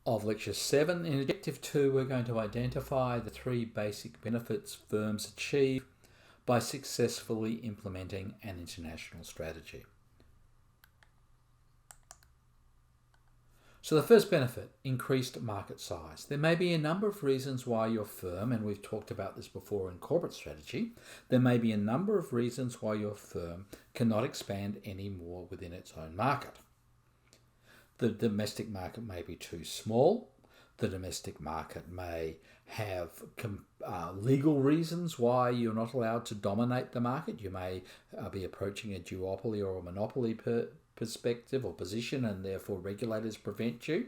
of Lecture 7. In Objective 2, we're going to identify the 3 basic benefits firms achieve by successfully implementing an international strategy. So the first benefit, increased market size. There may be a number of reasons why your firm, and we've talked about this before in corporate strategy, there may be a number of reasons why your firm cannot expand any more within its own market. The domestic market may be too small. The domestic market may have legal reasons why you're not allowed to dominate the market. You may be approaching a duopoly or a monopoly perspective or position, and therefore regulators prevent you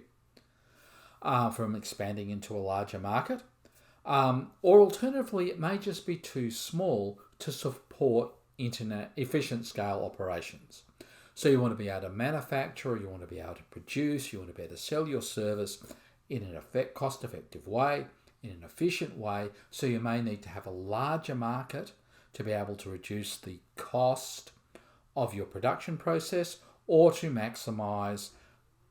from expanding into a larger market. Or alternatively, it may just be too small to support efficient scale operations. So you want to be able to manufacture, you want to be able to produce, you want to be able to sell your service in an cost-effective way, in an efficient way. So you may need to have a larger market to be able to reduce the cost of your production process, or to maximise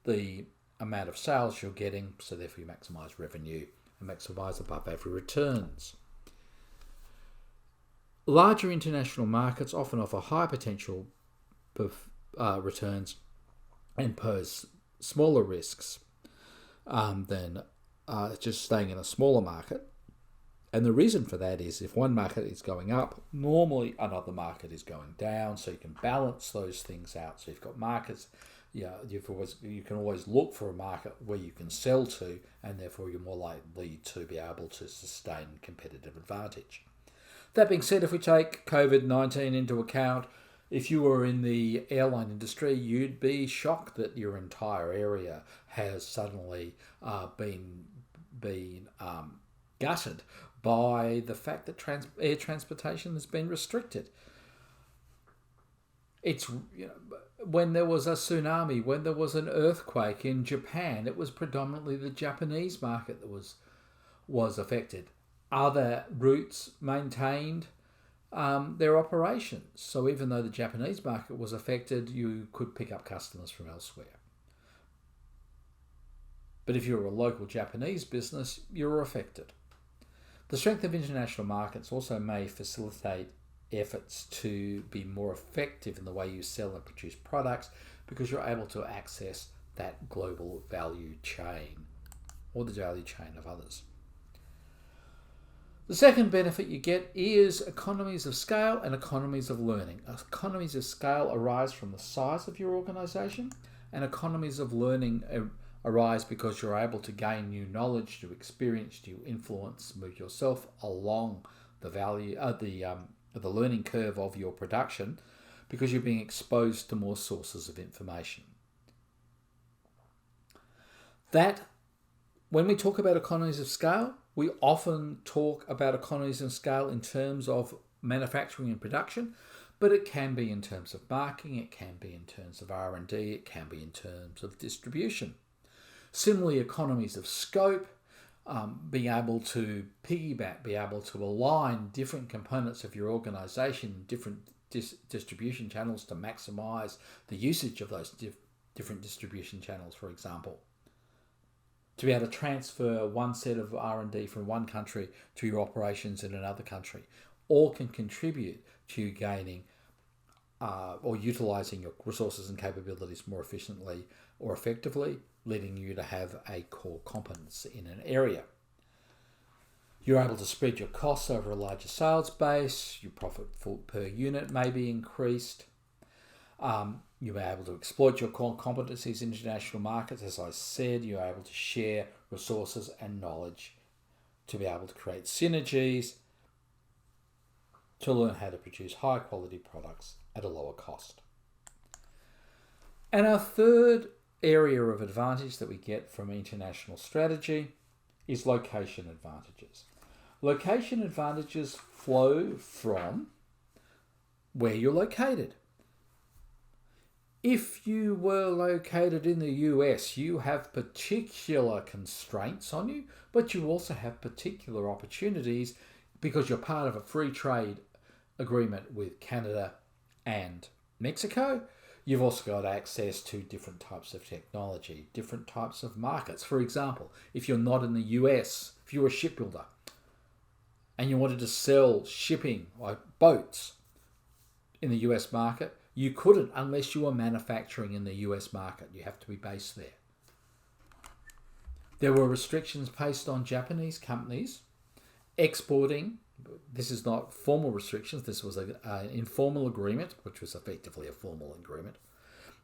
the amount of sales you're getting, so therefore you maximise revenue and maximise above average returns. Larger international markets often offer high potential returns and pose smaller risks than just staying in a smaller market. And the reason for that is if one market is going up, normally another market is going down, so you can balance those things out. So you've got markets, you can always look for a market where you can sell to, and therefore you're more likely to be able to sustain competitive advantage. That being said, if we take COVID-19 into account, if you were in the airline industry, you'd be shocked that your entire area has suddenly been gutted by the fact that air transportation has been restricted. It's when there was a tsunami, when there was an earthquake in Japan, it was predominantly the Japanese market that was affected. Other routes maintained their operations. So even though the Japanese market was affected, you could pick up customers from elsewhere. But if you're a local Japanese business, you're affected. The strength of international markets also may facilitate efforts to be more effective in the way you sell and produce products, because you're able to access that global value chain or the value chain of others. The second benefit you get is economies of scale and economies of learning. Economies of scale arise from the size of your organisation, and economies of learning arise because you're able to gain new knowledge, new experience, new influence, move yourself along the the learning curve of your production, because you're being exposed to more sources of information. That, when we talk about economies of scale, we often talk about economies of scale in terms of manufacturing and production, but it can be in terms of marketing, it can be in terms of R&D, it can be in terms of distribution. Similarly, economies of scope, being able to piggyback, be able to align different components of your organisation, different distribution channels to maximise the usage of those different distribution channels, for example. To be able to transfer one set of R&D from one country to your operations in another country, all can contribute to you gaining or utilising your resources and capabilities more efficiently or effectively, leading you to have a core competence in an area. You're able to spread your costs over a larger sales base, your profit per unit may be increased. You'll be able to exploit your core competencies in international markets. As I said, you're able to share resources and knowledge to be able to create synergies, to learn how to produce high quality products at a lower cost. And our third area of advantage that we get from international strategy is location advantages. Location advantages flow from where you're located. If you were located in the US, you have particular constraints on you, but you also have particular opportunities because you're part of a free trade agreement with Canada and Mexico. You've also got access to different types of technology, different types of markets. For example, if you're not in the US, if you're a shipbuilder and you wanted to sell shipping like boats in the US market, you couldn't unless you were manufacturing in the US market. You have to be based there. There were restrictions placed on Japanese companies exporting. This is not formal restrictions. This was an informal agreement, which was effectively a formal agreement,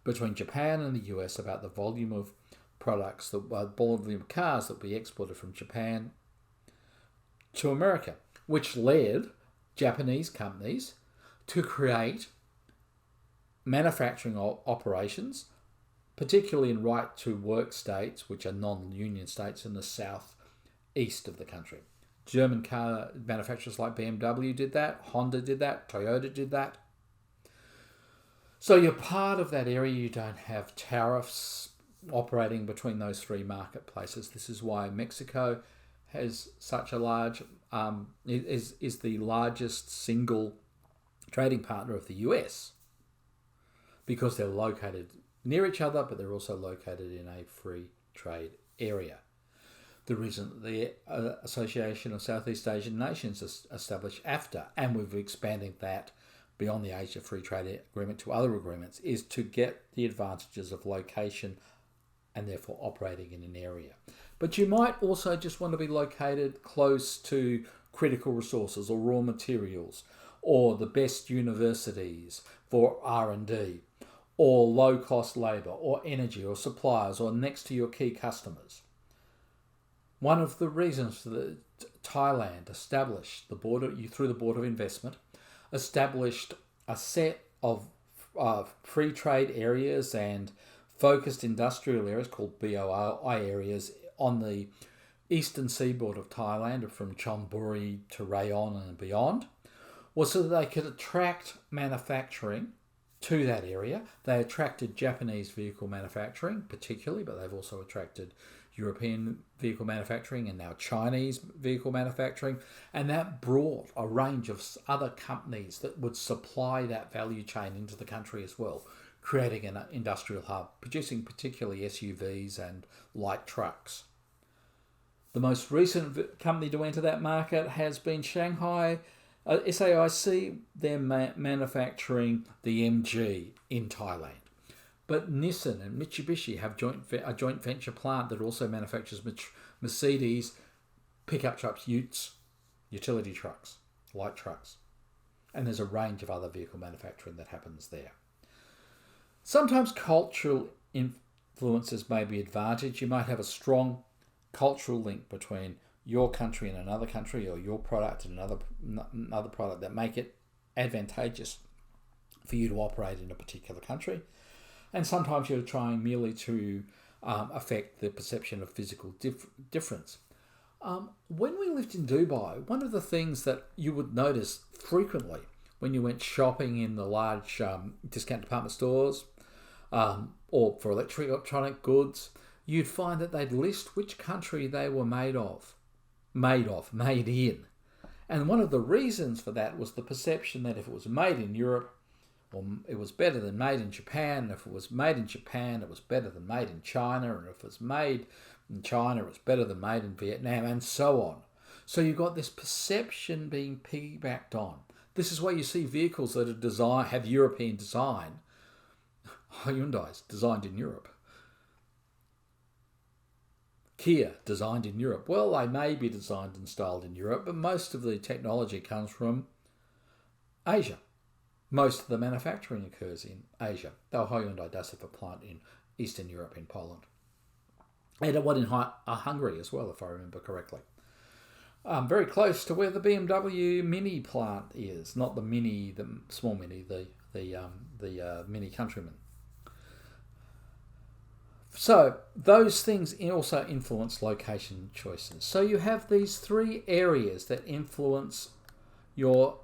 between Japan and the US about the volume of products, the volume of cars that would be exported from Japan to America, which led Japanese companies to create manufacturing operations, particularly in right-to-work states, which are non-union states in the southeast of the country. German car manufacturers like BMW did that, Honda did that, Toyota did that. So you're part of that area. You don't have tariffs operating between those three marketplaces. This is why Mexico has such a large, is the largest single trading partner of the US, because they're located near each other, but they're also located in a free trade area. The reason the Association of Southeast Asian Nations established AFTA, and we've expanded that beyond the Asia Free Trade Agreement to other agreements, is to get the advantages of location and therefore operating in an area. But you might also just want to be located close to critical resources or raw materials, or the best universities for R&D, or low-cost labour, or energy, or suppliers, or next to your key customers. One of the reasons that Thailand established the border, through the Board of Investment, established a set of free trade areas and focused industrial areas called BOI areas on the eastern seaboard of Thailand, from Chonburi to Rayon and beyond, was so that they could attract manufacturing to that area. They attracted Japanese vehicle manufacturing particularly, but they've also attracted European vehicle manufacturing and now Chinese vehicle manufacturing, and that brought a range of other companies that would supply that value chain into the country as well, creating an industrial hub, producing particularly SUVs and light trucks. The most recent company to enter that market has been Shanghai SAIC. They're manufacturing the MG in Thailand. But Nissan and Mitsubishi have a joint venture plant that also manufactures Mercedes pickup trucks, utes, utility trucks, light trucks. And there's a range of other vehicle manufacturing that happens there. Sometimes cultural influences may be advantage. You might have a strong cultural link between your country and another country, or your product and another product, that make it advantageous for you to operate in a particular country. And sometimes you're trying merely to affect the perception of physical difference. When we lived in Dubai, one of the things that you would notice frequently when you went shopping in the large discount department stores, or for electronic goods, you'd find that they'd list which country they were made in. And one of the reasons for that was the perception that if it was made in Europe, well, it was better than made in Japan. If it was made in Japan, it was better than made in China. And if it was made in China, it was better than made in Vietnam, and so on. So you've got this perception being piggybacked on. This is why you see vehicles that are have European design. Hyundai's designed in Europe. Kia, designed in Europe. Well, they may be designed and styled in Europe, but most of the technology comes from Asia. Most of the manufacturing occurs in Asia, though Hyundai does have a plant in Eastern Europe, in Poland. And one in Hungary as well, if I remember correctly. Very close to where the BMW Mini plant is. Not the Mini, the small Mini, the Mini Countryman. So those things also influence location choices. So you have these three areas that influence your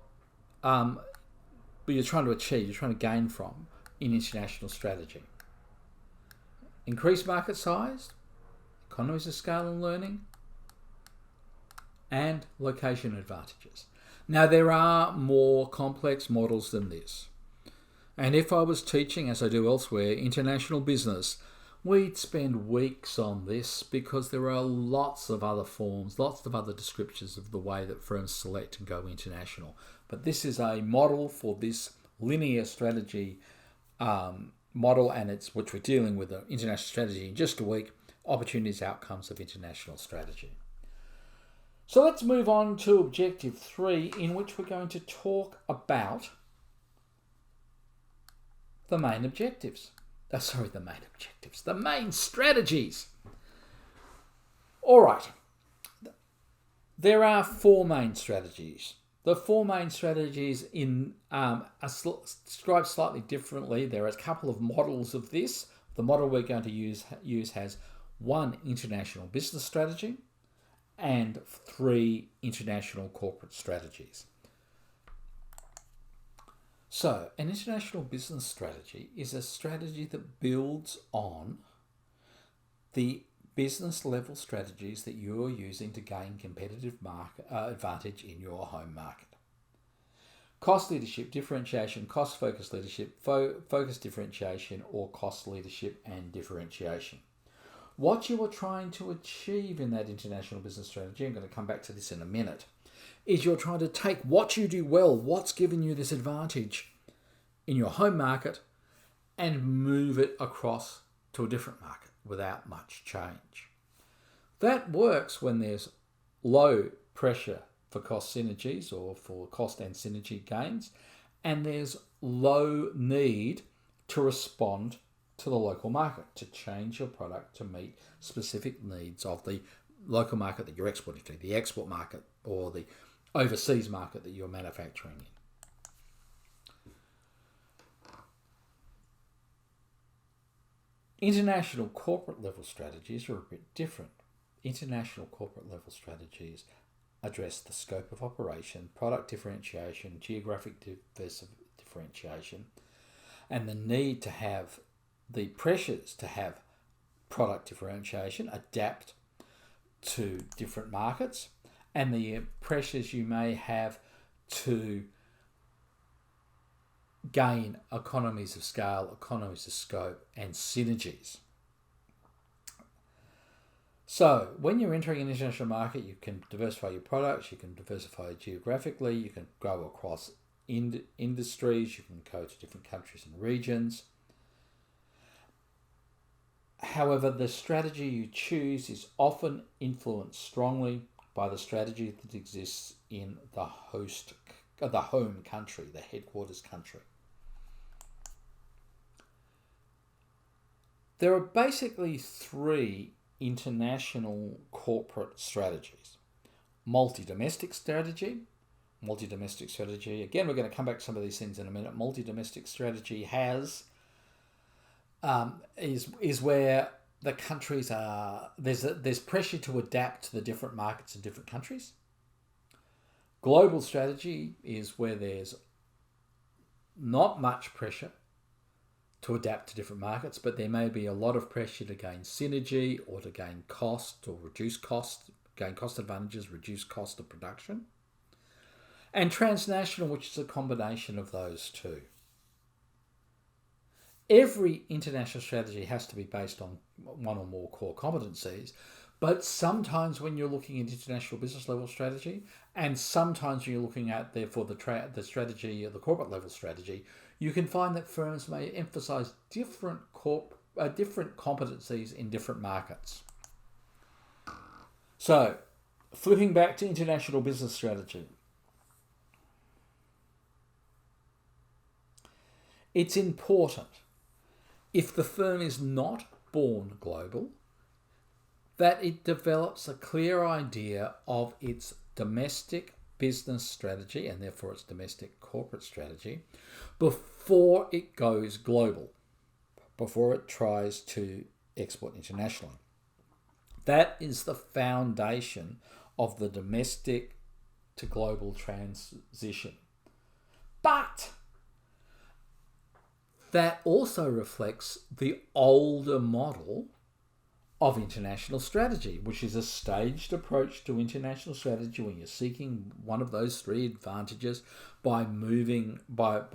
you're trying to achieve, you're trying to gain from in international strategy. Increased market size, economies of scale and learning, and location advantages. Now, there are more complex models than this. And if I was teaching, as I do elsewhere, international business, we'd spend weeks on this because there are lots of other forms, lots of other descriptions of the way that firms select and go international. But this is a model for this linear strategy model, and it's which we're dealing with the international strategy in just a week, opportunities, outcomes of international strategy. So let's move on to objective 3, in which we're going to talk about the main objectives. The main strategies. All right. There are 4 main strategies. The 4 main strategies are described slightly differently. There are a couple of models of this. The model we're going to use has 1 international business strategy and 3 international corporate strategies. So, an international business strategy is a strategy that builds on the business level strategies that you're using to gain competitive advantage in your home market. Cost leadership, differentiation, cost focused leadership, focus differentiation, or cost leadership and differentiation. What you are trying to achieve in that international business strategy, I'm going to come back to this in a minute, is you're trying to take what you do well, what's given you this advantage in your home market, and move it across to a different market without much change. That works when there's low pressure for cost synergies or for cost and synergy gains, and there's low need to respond to the local market, to change your product to meet specific needs of the local market that you're exporting to, the export market or the overseas market that you're manufacturing in. International corporate level strategies are a bit different. International corporate level strategies address the scope of operation, product differentiation, geographic differentiation, and the need to have the pressures to have product differentiation, adapt to different markets, and the pressures you may have to gain economies of scale, economies of scope, and synergies. So when you're entering an international market, you can diversify your products, you can diversify geographically, you can go across industries, you can go to different countries and regions. However, the strategy you choose is often influenced strongly by the strategy that exists in the home country, the headquarters country. There are basically 3 international corporate strategies. Multi-domestic strategy. Again, we're going to come back to some of these things in a minute. Multi-domestic strategy is where the countries are, there's pressure to adapt to the different markets in different countries. Global strategy is where there's not much pressure to adapt to different markets, but there may be a lot of pressure to gain synergy or to gain cost or reduce cost, gain cost advantages, reduce cost of production. And transnational, which is a combination of those 2. Every international strategy has to be based on 1 or more core competencies, but sometimes when you're looking at international business level strategy, and sometimes when you're looking at therefore the strategy, the corporate level strategy, you can find that firms may emphasize different competencies in different markets. So, flipping back to international business strategy. It's important, if the firm is not born global, that it develops a clear idea of its domestic business strategy and therefore its domestic corporate strategy before it goes global, before it tries to export internationally. That is the foundation of the domestic to global transition. But that also reflects the older model of international strategy, which is a staged approach to international strategy when you're seeking one of those three advantages by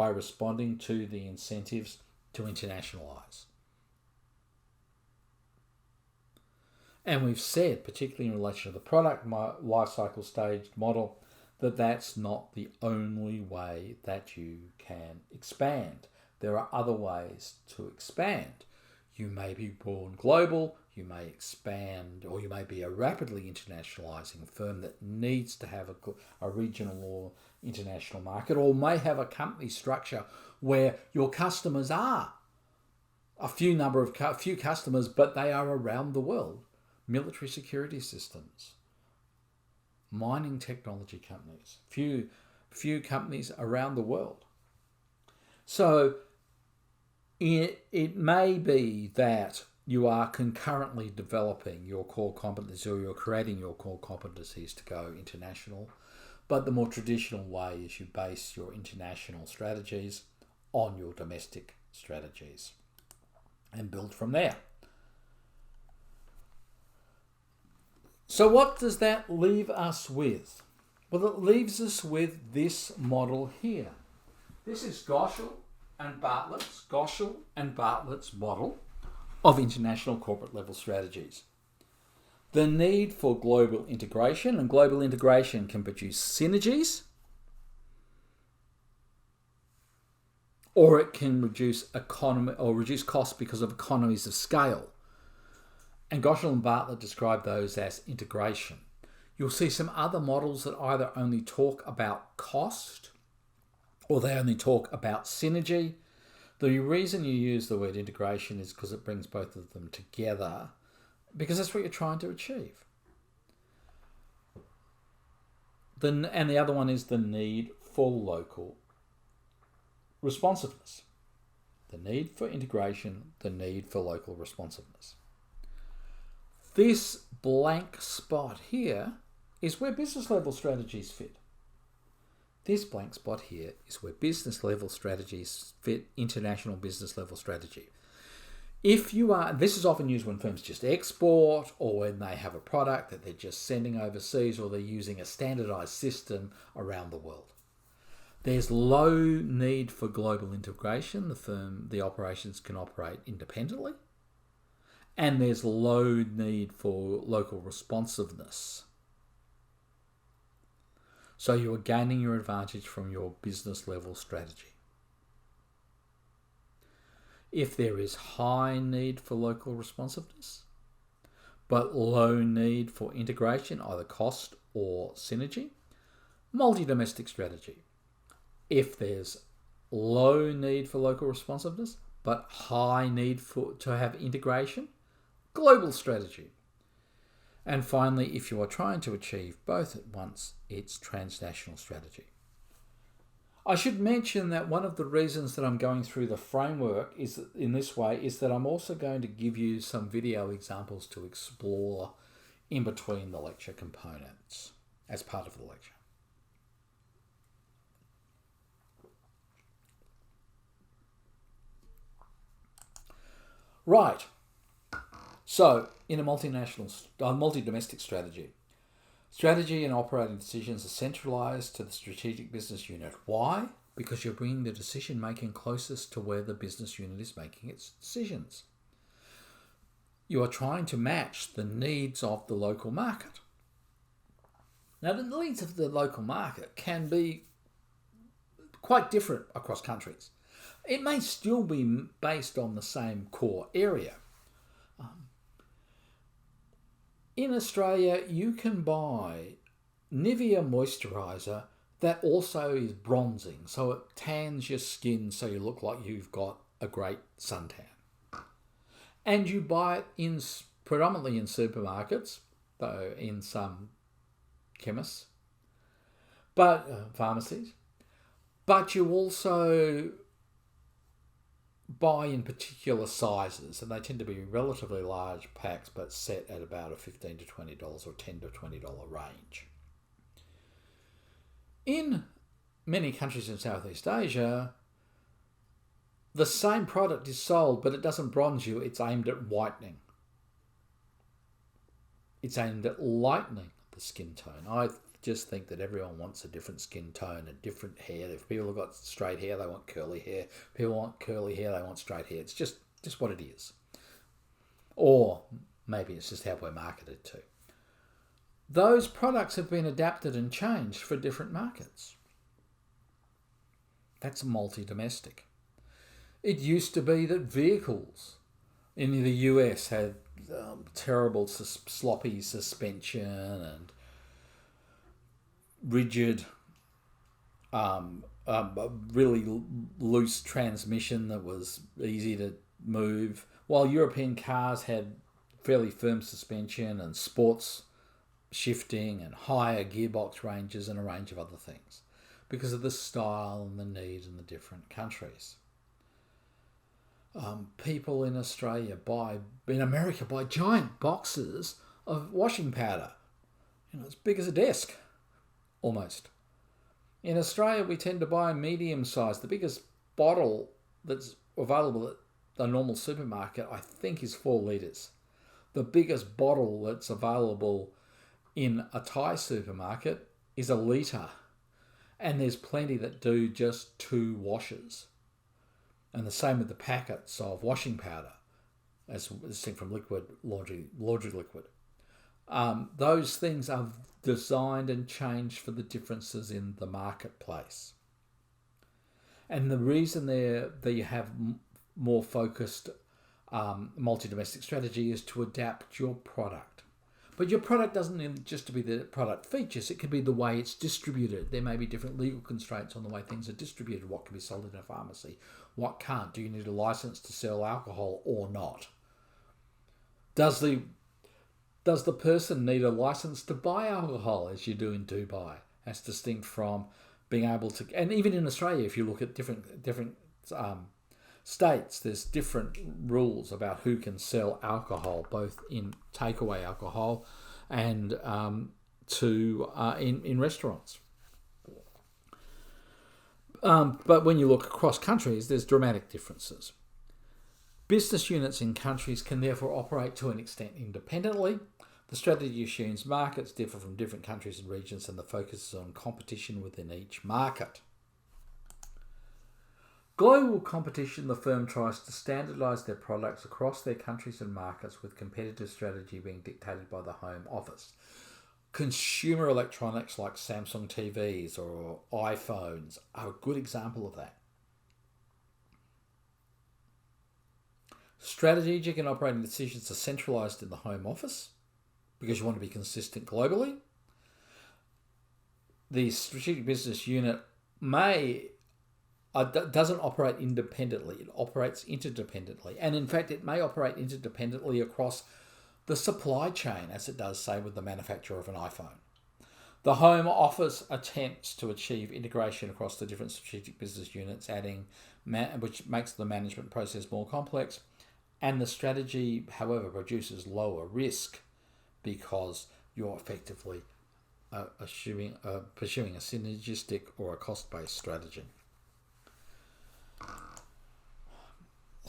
responding to the incentives to internationalize. And we've said, particularly in relation to the product lifecycle staged model, that that's not the only way that you can expand. There are other ways to expand. You may be born global, you may expand, or you may be a rapidly internationalizing firm that needs to have a regional or international market, or may have a company structure where your customers are a few customers, but they are around the world. Military security systems, mining technology companies, few companies around the world. So it may be that you are concurrently developing your core competencies, or you're creating your core competencies to go international, but the more traditional way is you base your international strategies on your domestic strategies and build from there. So what does that leave us with? Well, it leaves us with this model here. This is Goschel and Bartlett's model of international corporate level strategies. The need for global integration, and global integration can produce synergies, or it can reduce costs because of economies of scale. And Goschel and Bartlett describe those as integration. You'll see some other models that either only talk about cost or they only talk about synergy. The reason you use the word integration is because it brings both of them together, because that's what you're trying to achieve. And the other one is the need for local responsiveness. The need for integration, the need for local responsiveness. This blank spot here is where business level strategies fit. This blank spot here is where business level strategies fit international business level strategy. This is often used when firms just export, or when they have a product that they're just sending overseas, or they're using a standardized system around the world. There's low need for global integration. The operations can operate independently. And there's low need for local responsiveness. So you are gaining your advantage from your business level strategy. If there is high need for local responsiveness, but low need for integration, either cost or synergy, multi-domestic strategy. If there's low need for local responsiveness, but high need to have integration, global strategy. And finally, if you are trying to achieve both at once, it's transnational strategy. I should mention that one of the reasons that I'm going through the framework is in this way is that I'm also going to give you some video examples to explore in between the lecture components as part of the lecture. Right. So, in a multi-domestic strategy and operating decisions are centralized to the strategic business unit. Why? Because you're bringing the decision making closest to where the business unit is making its decisions. You are trying to match the needs of the local market. Now, the needs of the local market can be quite different across countries. It may still be based on the same core area. In Australia, you can buy Nivea moisturiser that also is bronzing, so it tans your skin so you look like you've got a great suntan. And you buy it predominantly in supermarkets, though in some chemists, pharmacies. But you also buy in particular sizes, and they tend to be relatively large packs, but set at about a $15 to $20 or $10 to $20 range. In many countries in Southeast Asia, the same product is sold, but it doesn't bronze you, it's aimed at whitening. it's aimed at lightening the skin tone. I just think that everyone wants a different skin tone, a different hair. If people have got straight hair, they want curly hair. If people want curly hair, they want straight hair. It's just what it is. Or maybe it's just how we're marketed to. Those products have been adapted and changed for different markets. That's multi-domestic. It used to be that vehicles in the US had terrible sloppy suspension and rigid, really loose transmission that was easy to move, while European cars had fairly firm suspension and sports shifting and higher gearbox ranges and a range of other things because of the style and the need in the different countries. People in America buy giant boxes of washing powder, as big as a desk, almost. In Australia, we tend to buy medium size. The biggest bottle that's available at the normal supermarket, I think, is 4 litres. The biggest bottle that's available in a Thai supermarket is a litre. And there's plenty that do just 2 washes. And the same with the packets of washing powder, as distinct from liquid laundry liquid. Those things are designed and changed for the differences in the marketplace. And the reason that you have more focused multi-domestic strategy is to adapt your product. But your product doesn't need just to be the product features. It could be the way it's distributed. There may be different legal constraints on the way things are distributed. What can be sold in a pharmacy? What can't? Do you need a license to sell alcohol or not? Does the person need a license to buy alcohol, as you do in Dubai, as distinct from being able to? And even in Australia, if you look at different states, there's different rules about who can sell alcohol, both in takeaway alcohol and in restaurants. But when you look across countries, there's dramatic differences. Business units in countries can therefore operate to an extent independently. The strategy assumes markets differ from different countries and regions, and the focus is on competition within each market. Global competition, the firm tries to standardise their products across their countries and markets, with competitive strategy being dictated by the Home Office. Consumer electronics like Samsung TVs or iPhones are a good example of that. Strategic and operating decisions are centralised in the Home Office because you want to be consistent globally. The strategic business unit doesn't operate independently. It operates interdependently. And in fact, it may operate interdependently across the supply chain, as it does, say, with the manufacturer of an iPhone. The Home Office attempts to achieve integration across the different strategic business units, which makes the management process more complex. And the strategy, however, produces lower risk because you're effectively pursuing a synergistic or a cost-based strategy.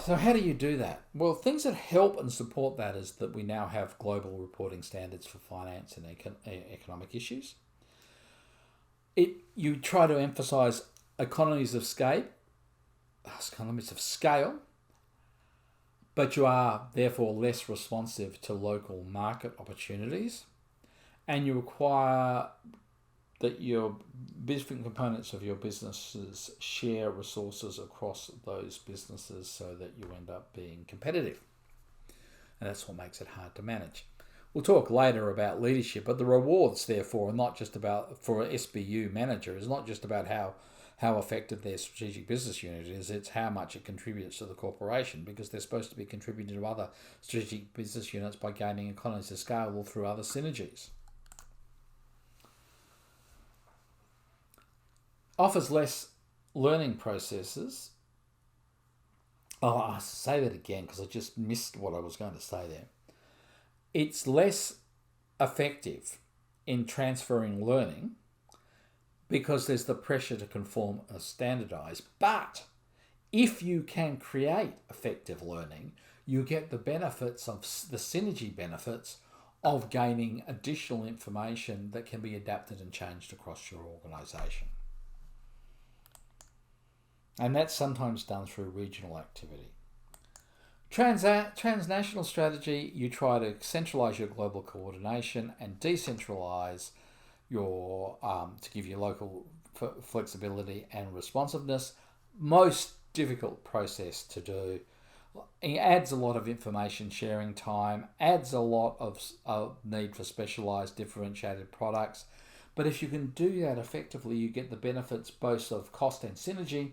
So how do you do that? Well, things that help and support that is that we now have global reporting standards for finance and economic issues. You try to emphasise economies of scale, but you are therefore less responsive to local market opportunities, and you require that your different components of your businesses share resources across those businesses so that you end up being competitive. And that's what makes it hard to manage. We'll talk later about leadership, but the rewards, therefore, are not just about, for an SBU manager, is not just about how effective their strategic business unit is, it's how much it contributes to the corporation, because they're supposed to be contributing to other strategic business units by gaining economies of scale or through other synergies. Offers less learning processes. I'll say that again because I just missed what I was going to say there. It's less effective in transferring learning because there's the pressure to conform or standardise. But if you can create effective learning, you get the benefits of the synergy benefits of gaining additional information that can be adapted and changed across your organisation. And that's sometimes done through regional activity. Transnational strategy, you try to centralise your global coordination and decentralise your to give you local flexibility and responsiveness. Most difficult process to do. It adds a lot of information sharing time, adds a lot of need for specialised differentiated products. But if you can do that effectively, you get the benefits both of cost and synergy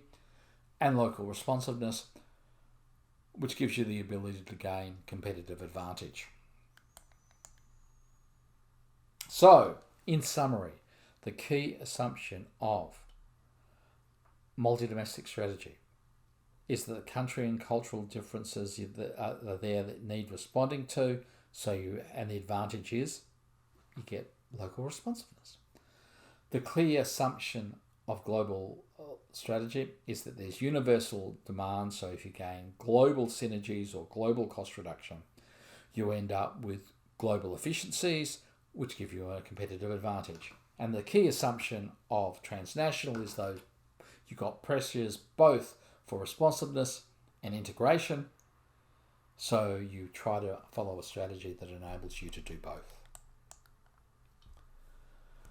and local responsiveness, which gives you the ability to gain competitive advantage. So, in summary, the key assumption of multi-domestic strategy is that the country and cultural differences that are there that need responding to. And the advantage is you get local responsiveness. The clear assumption of global strategy is that there's universal demand. So if you gain global synergies or global cost reduction, you end up with global efficiencies, which give you a competitive advantage. And the key assumption of transnational is though you've got pressures both for responsiveness and integration, so you try to follow a strategy that enables you to do both.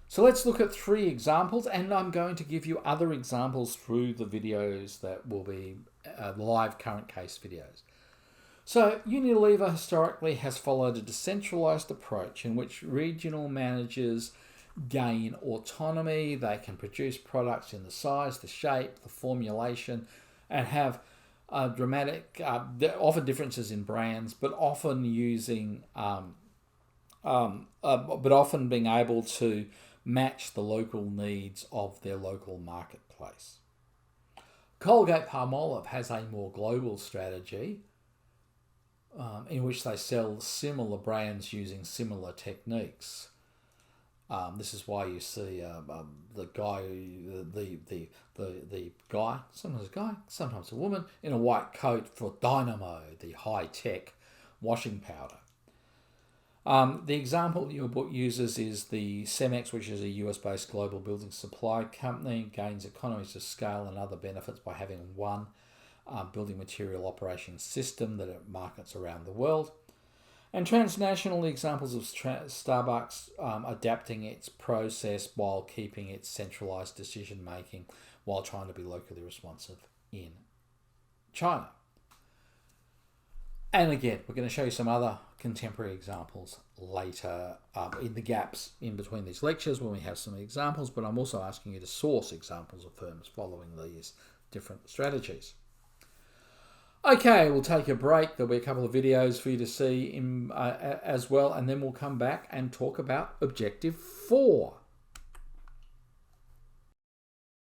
So let's look at 3 examples, and I'm going to give you other examples through the videos that will be live current case videos. So Unilever historically has followed a decentralised approach in which regional managers gain autonomy. They can produce products in the size, the shape, the formulation, and have dramatic, often differences in brands, but often using, but often being able to match the local needs of their local marketplace. Colgate-Palmolive has a more global strategy in which they sell similar brands using similar techniques. This is why you see the guy, sometimes a woman, in a white coat for Dynamo, the high-tech washing powder. The example your book uses is the Cemex, which is a US-based global building supply company, gains economies of scale and other benefits by having one building material operation system that it markets around the world. And transnational examples of Starbucks adapting its process while keeping its centralised decision making while trying to be locally responsive in China. And again, we're going to show you some other contemporary examples later in the gaps in between these lectures when we have some examples, but I'm also asking you to source examples of firms following these different strategies. Okay, we'll take a break. There'll be a couple of videos for you to see as well, and then we'll come back and talk about Objective 4.